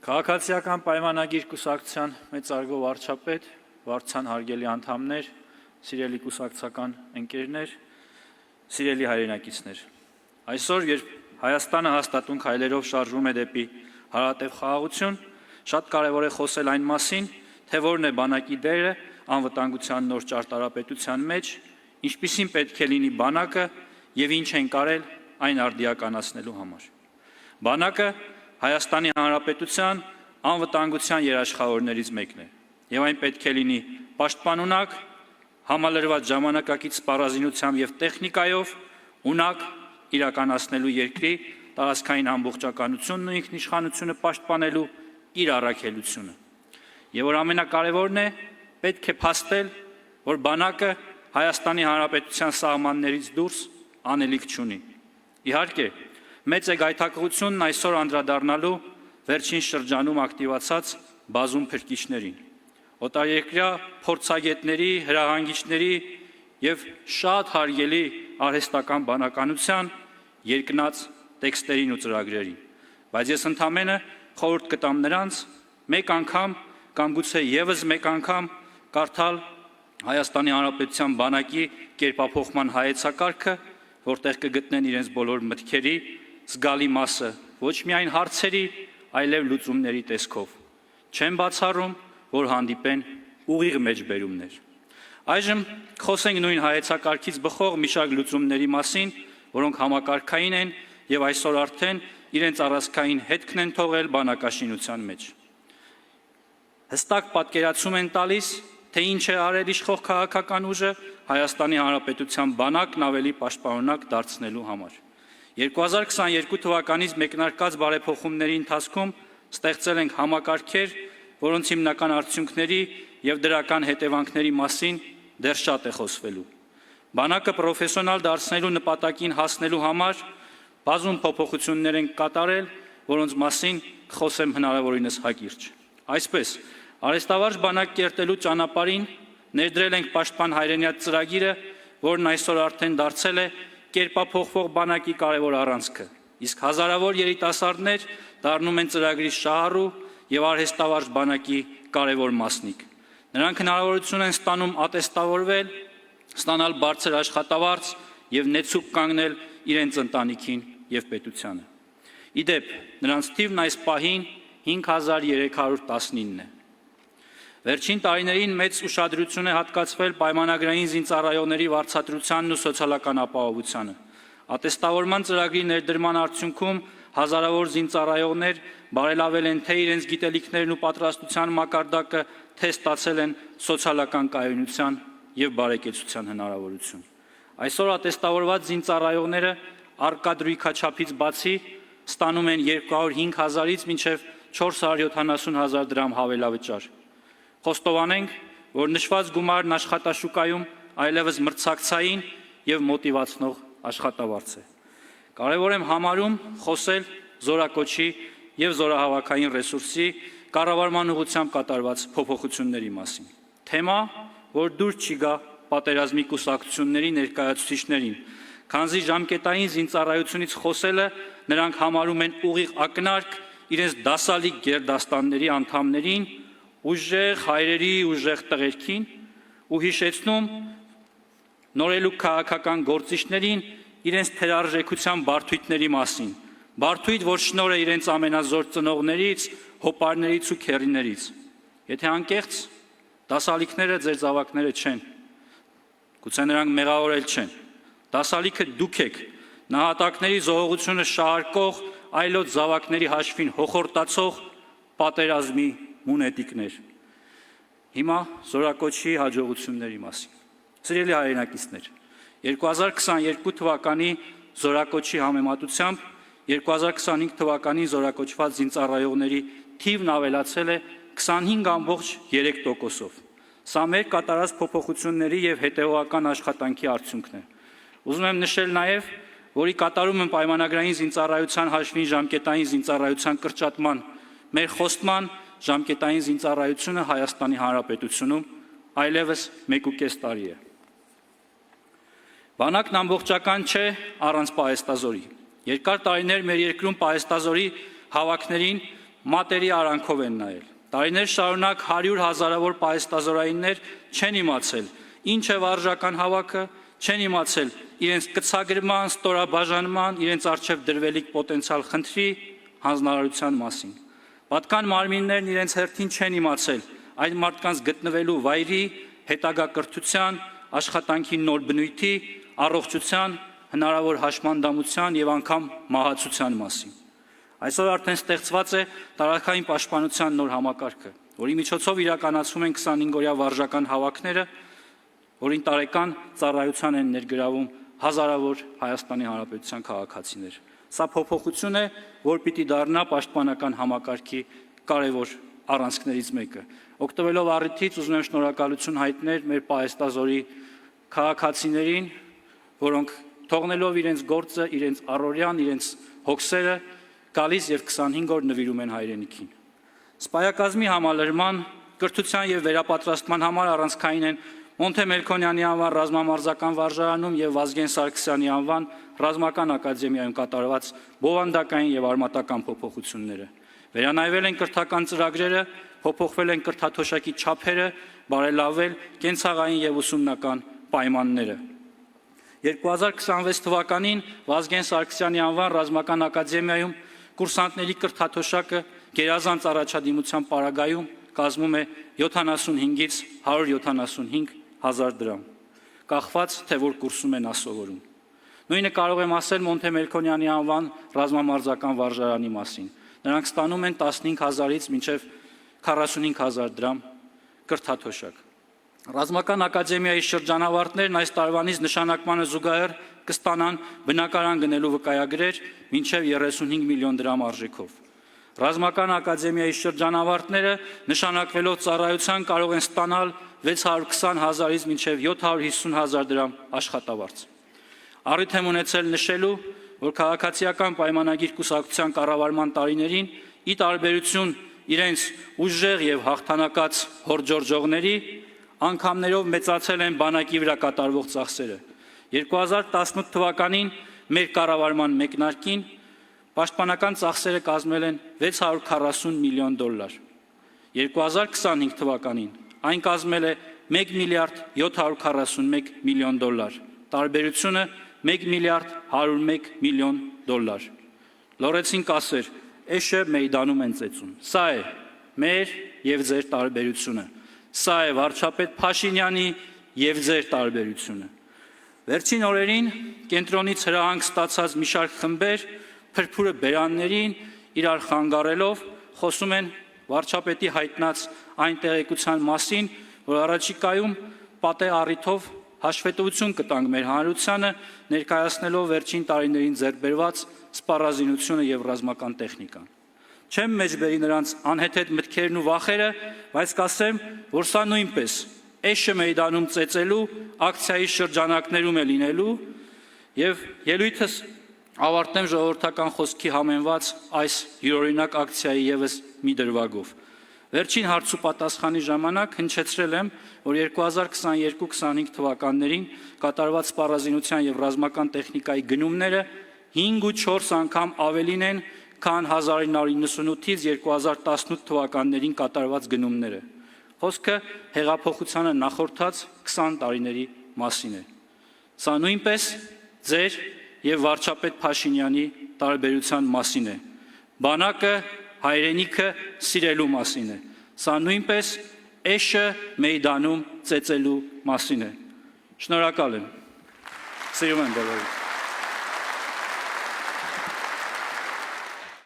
Քաղաքացիական պայմանագիր կուսակցության մեծարգո վարչապետ, վարչության հարգելի անդամներ, սիրելի կուսակցական ընկերներ, սիրելի հայրենակիցներ։ Այսօր, երբ Հայաստանը հաստատուն քայլերով շարժվում է դեպի հարատև խաղաղություն, շատ կարևոր է խոսել այն մասին, թե որն է բանակի դերը անվտանգության նոր ճարտարապետության մեջ, ինչպիսին պետք է լինի բանակը եւ ինչ են կարել այն արդիականացնելու համար։ Բանակը Հայաստանի Հանրապետության անվտանգության երաշխավորներից մեկն է, եւ այն պետք է լինի պաշտպանունակ, համալրված ժամանակակից սպառազինությամբ եւ տեխնիկայով, ունակ իրականացնելու երկրի տարածքային ամբողջականությունն ու ինքնիշխանությունը պաշտպանելու իր առաքելությունը։ Եվ որ ամենակարևորն է, պետք է փաստել, որ բանակը Հայաստանի Հանրապետության սահմաններից դուրս անելիք չունի։ Իհարկե, մեծ է գայթակղությունն այսօր անդրադառնալու վերջին շրջանում ակտիվացած բազում փրկիչներին, օտարերկրյա փորձագետների, հրահանգիչների եւ շատ հարգելի արհեստական բանականության երկնած տեքստերին ու ծրագրերին, բայց ես ընդամենը խորհուրդ կտամ նրանց մեկ անգամ կամ գուցե եւս մեկ անգամ կարդալ Հայաստանի Հանրապետության բանակի կերպափոխման հայեցակարգը, որտեղ կգտնեն իրենց բոլոր մտքերի զգալի մասը ոչ միայն հարցերի, այլև լուծումների տեսքով։ Չեմ բացառում, որ հանդիպեն ուղիղ մեջբերումներ։ Այժմ խոսենք նույն հայեցակարգից բխող մի շարք լուծումների մասին, որոնք համակարգային են եւ այսօր արդեն իրենց առանցքային հետքն են թողել բանակաշինության մեջ։ Հստակ պատկերացում են տալիս, թե ինչ է արել իշխող քաղաքական ուժը Հայաստանի Հանրապետության բանակն ավելի պաշտպանունակ դարձնելու համար։ 2022 թվականից մեկնարկած բարեփոխումների ընթացքում ստեղծել ենք համակարգեր, որոնց հիմնական արդյունքների եւ դրական հետևանքների մասին դեռ շատ է խոսվելու։ Բանակը պրոֆեսիոնալ դարձնելու նպատակին հասնելու համար բազում փոփոխություններ են կատարել, որոնց մասին կխոսեմ հնարավորինս հակիրճ։ Այսպես, արհեստավարժ բանակ կերտելու ճանապարհին ներդրել ենք պաշտպան հայրենիաց ծրագիրը, որն այսօր արդեն դարձել է կերպափոխվող բանակի կարևոր առանցքը, իսկ հազարավոր երիտասարդներ դառնում են ծրագրի շահառու եւ արհեստավարժ բանակի կարևոր մասնիկ։ Նրանք հնարավորություն են ստանում ատեստավորվել, ստանալ բարձր աշխատավարձ եւ նեցուկ կանգնել իրենց ընտանիքին եւ պետությանը։ Իդեպ, նրանց թիվն այս պահին 5319 է։ Վերջին տարիներին մեծ ուշադրություն է հատկացվել պայմանագրային զինծառայողների վարձատրությանն ու սոցիալական ապահովությանը։ Ատեստավորման ծրագրի ներդրման արդյունքում հազարավոր զինծառայողներ բարելավել են թե իրենց գիտելիքներն ու պատրաստության մակարդակը, թե ստացել են սոցիալական կայունության եւ բարեկեցության հնարավորություն։ Այսօր ատեստավորված զինծառայողները արկադրույքաչափից բացի ստանում են 205,000-ից մինչև 470,000 դրամ հավելավճար։ Խոստովանենք, որ նշված գումարն աշխատաշուկայում այլևս մրցակցային եւ մոտիվացնող աշխատավարձ է։ Կարևոր եմ համարում խոսել զորակոչի եւ զորահավաքային ռեսուրսի կառավարման ուղղությամբ կատարված փոփոխությունների մասին։ Թեմա, որ դուր չի գա պատերազմի կուսակցությունների ներկայացուցիչներին, քանզի ժամկետային զինծառայությունից խոսելը նրանք համարում են ուղիղ ակնարկ իրենց դասալիկ գերդաստանների անդամներին, ուժեղ հայրերի, ուժեղ տղերքին ու հիշեցնում նորելուկ քաղաքական գործիչներին իրենց թերարժեքության բարդույթների մասին, բարդույթ, որ շնոր է իրենց ամենազոր ծնողներից, հոպարներից ու քեռիներից։ Եթե անկեղծ, դասալիքները ձեր զավակները չեն, գուցե նրանք մեղավորել չեն, դասալիքը դուք եք, նահատակների զոհողությունը շահարկող, այլոց զավակների հաշվին հոխորտացող պատերազմի մունետիկներ։ Հիմա զորակոչի հաջողությունների մասին։ Սիրելի հայրենակիցներ, 2022 թվականի զորակոչի համեմատությամբ 2025 թվականին զորակոչված զինծառայողների թիվն ավելացել է 25.3%-ով։ Սա մեր կատարած փոփոխությունների եւ հետեւողական աշխատանքի արդյունքն է։ Ուզում եմ նշել նաեւ, որի կատարում են պայմանագրային զինծառայության հաշվին ժամկետային զինծառայության կրճատման մեր խոստման ժամկետային զինծառայությունը Հայաստանի Հանրապետությունում այլևս 1.5 տարի է։ Բանակն ամբողջական չէ առանց պահեստազորի։ Երկար տարիներ մեր երկրում պահեստազորի հավաքներին մատերի արանքով են նայել։ Տարիներ շարունակ 100 հազարավոր պահեստազորայիններ չեն իմացել ինչ է վարժական հավաքը, չեն իմացել իրենց կցագրման, ստորաբաժանման, իրենց առջև դրվելիք պոտենցիալ խնդրի հանձնարարության մասին։ Պատկան մարմիններն իրենց հերթին չեն իմացել այդ մարդկանց գտնվելու վայրի, հետագա կրթության, աշխատանքի նոր բնույթի, առողջության, հնարավոր հաշմանդամության եւ անգամ մահացության մասին։ Այսօր արդեն ստեղծված է տարածքային պաշտպանության նոր համակարգը, որի միջոցով իրականացվում են 25-օրյա վարժական հավաքները, որին տարեկան ծառայության են ներգրավում հազարավոր Հայաստանի Հանրապետության քաղաքացիներ։ Սա փոփոխություն է, որ պիտի դառնա պաշտպանական համակարգի կարևոր առանցքներից մեկը։ Օգտվելով առիթից ուզում եմ շնորհակալություն հայտնել մեր պահեստազորի քաղաքացիներին, որոնք թողնելով իրենց գործը, իրենց առօրյան, իրենց հոգսերը գալիս եւ 25 օր նվիրում են հայրենիքին։ Սպայակազմի համալրման, կրթության եւ վերապատրաստման համար առանցքային են Մոնթե Մելքոնյանի անվան ռազմամարզական վարժարանում եւ Վազգեն Սարգսյանի անվան ռազմական ակադեմիայում կատարված բովանդակային եւ արմատական փոփոխությունները։ Վերանայվել են կրթական ծրագրերը, փոփոխվել են կրթաթոշակի չափերը, բարելավել կենցաղային եւ ուսումնական պայմանները։ 2026 թվականին Վազգեն Սարգսյանի անվան ռազմական ակադեմիայում կուրսանտների կրթաթոշակը գերազանց առաջադիմության պարագայում կազմում է 75-ից 175 հազար դրամ, կախված թե որ կուրսում են ասովորում։ Նույնը կարող եմ ասել Մոնթե Մելքոնյանի անվան ռազմամարզական վարժարանի մասին։ Նրանք ստանում են 15,000-ից մինչև 45,000 դրամ կրթաթոշակ։ Ռազմական ակադեմիայի շրջանավարտներն այս տարվանից նշանակմանը զուգահեռ կստանան բնակարան գնելու վկայագրեր մինչև 35 միլիոն դրամ արժեքով։ Ռազմական ակադեմիայի շրջանավարտները նշանակվելով ծառայության կարող են ստանալ 620,000-ից մինչև 750,000 դրամ աշխատավարձ։ Առիթ եմ ունեցել նշելու, որ քաղաքացիական պայմանագիր կուսակցության կառավարման տարիներին ի տարբերություն իրենց ուժեղ եւ հաղթանակած հորձորջողների անգամներով մեծացել են բանակի վրա կատարվող ծախսերը։ 2018 թվականին մեր կառավարման մեկնարկին պաշտպանական ծախսերը կազմել են $640 միլիոն։ 2025 թվականին այն կազմել է $1 միլիարդ 741 միլիոն։ Տարբերությունը $1 միլիարդ 101 միլիոն։ Լորեցին կասեր, էշը մեյդանում են ծեծում։ Սա է մեր եւ ձեր տարբերությունը։ Սա է վարչապետ Փաշինյանի եւ ձեր տարբերությունը։ Վերջին օրերին կենտրոնից հրահանգ ստացած մի շարք խմբեր փրփուրը բերաններին իրար խանգարելով խոսում են վարչապետի հայտնած այն տեղեկության մասին, որ առաջիկայում պատե առիթով հաշվետվություն կտանք մեր հանրությանը, ներկայացնելով վերջին տարիներին ձեռքբերված սպառազինությունը եւ ռազմական տեխնիկան։ Չեմ մեջբերի նրանց անհեթեթ մտքերն ու վախերը, բայց կասեմ, որ սա նույնպես էշը մեյդանում ծեծելու ակցիայի շրջանակներում է լինելու եւ ելույթս ավարտեմ ժողովրդական խոսքի համեմված այս յուրօրինակ ակցիայի եւս մի դրվագով։ Վերջին հարց ու պատասխանի ժամանակ հնչեցրել եմ, որ 2022-25 թվականներին կատարված սպառազինության եւ ռազմական տեխնիկայի գնումները 5 ու 4 անգամ ավելին են, քան 1998-ից 2018 թվականներին կատարված գնումները։ Խոսքը հեղափոխությանը նախորդած 20 տարիների մասին է։ Սա նույնպես ձեր եւ վարչապետ Փաշինյանի տարբերության մասին է։ Բանակը, հայրենիքը սիրելու մասին է։ Սա նույնպես էշը մեյդանում ծեծելու մասին է։ Շնորհակալ եմ։ Սիրում եմ բոլորիդ։